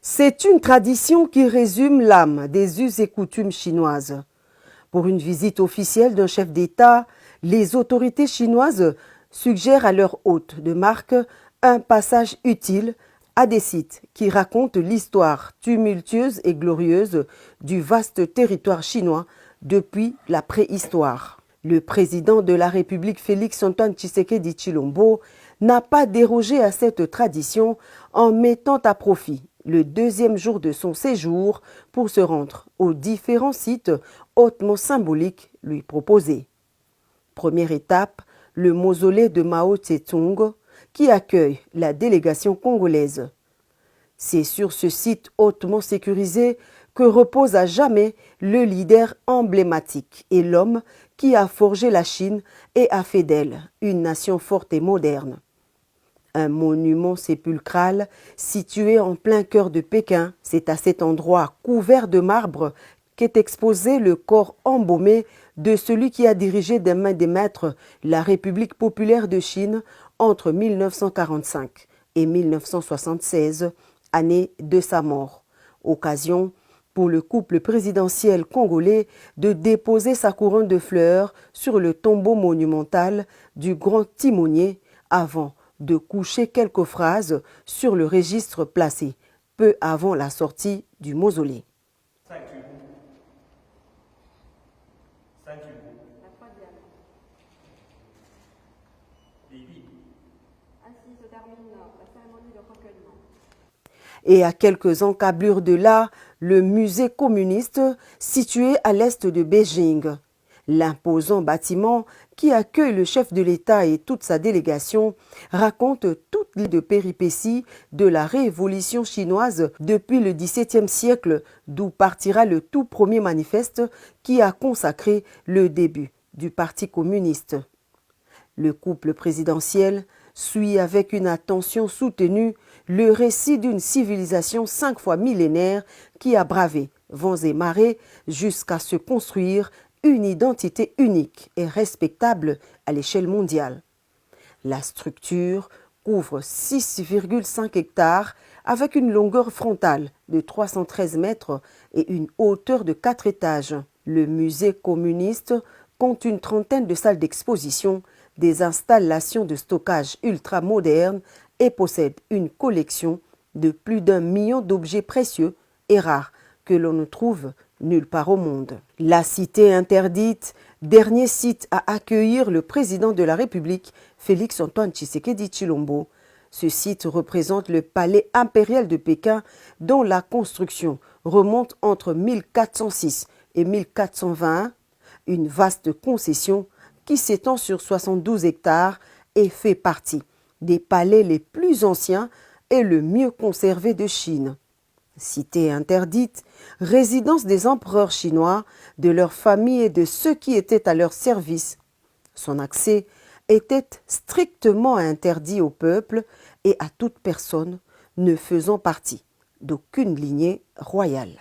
C'est une tradition qui résume l'âme des us et coutumes chinoises. Pour une visite officielle d'un chef d'État, les autorités chinoises suggèrent à leurs hôtes de marque un passage utile à des sites qui racontent l'histoire tumultueuse et glorieuse du vaste territoire chinois depuis la préhistoire. Le président de la République Félix-Antoine Tshisekedi Tshilombo n'a pas dérogé à cette tradition en mettant à profit le deuxième jour de son séjour pour se rendre aux différents sites hautement symboliques lui proposés. Première étape, le mausolée de Mao Tse-tung qui accueille la délégation congolaise. C'est sur ce site hautement sécurisé que repose à jamais le leader emblématique et l'homme qui a forgé la Chine et a fait d'elle une nation forte et moderne. Un monument sépulcral situé en plein cœur de Pékin, c'est à cet endroit couvert de marbre qu'est exposé le corps embaumé de celui qui a dirigé des mains des maîtres la République populaire de Chine entre 1945 et 1976, année de sa mort. Occasion pour le couple présidentiel congolais de déposer sa couronne de fleurs sur le tombeau monumental du grand timonier avant de coucher quelques phrases sur le registre placé peu avant la sortie du mausolée. Ainsi se termine la cérémonie de recueillement. Et à quelques encablures de là, le musée communiste situé à l'est de Beijing. L'imposant bâtiment qui accueille le chef de l'État et toute sa délégation raconte toutes les péripéties de la révolution chinoise depuis le XVIIe siècle, d'où partira le tout premier manifeste qui a consacré le début du Parti communiste. Le couple présidentiel suit avec une attention soutenue le récit d'une civilisation 5 fois millénaire qui a bravé vents et marées jusqu'à se construire une identité unique et respectable à l'échelle mondiale. La structure couvre 6,5 hectares avec une longueur frontale de 313 mètres et une hauteur de 4 étages. Le musée communiste compte une trentaine de salles d'exposition, des installations de stockage ultra-modernes et possède une collection de plus d'1 million d'objets précieux et rares que l'on ne trouve nulle part au monde. La cité interdite, dernier site à accueillir le président de la République, Félix-Antoine Tshisekedi Tshilombo. Ce site représente le palais impérial de Pékin dont la construction remonte entre 1406 et 1420, une vaste concession qui s'étend sur 72 hectares et fait partie des palais les plus anciens et le mieux conservés de Chine. Cité interdite, résidence des empereurs chinois, de leurs familles et de ceux qui étaient à leur service. Son accès était strictement interdit au peuple et à toute personne ne faisant partie d'aucune lignée royale.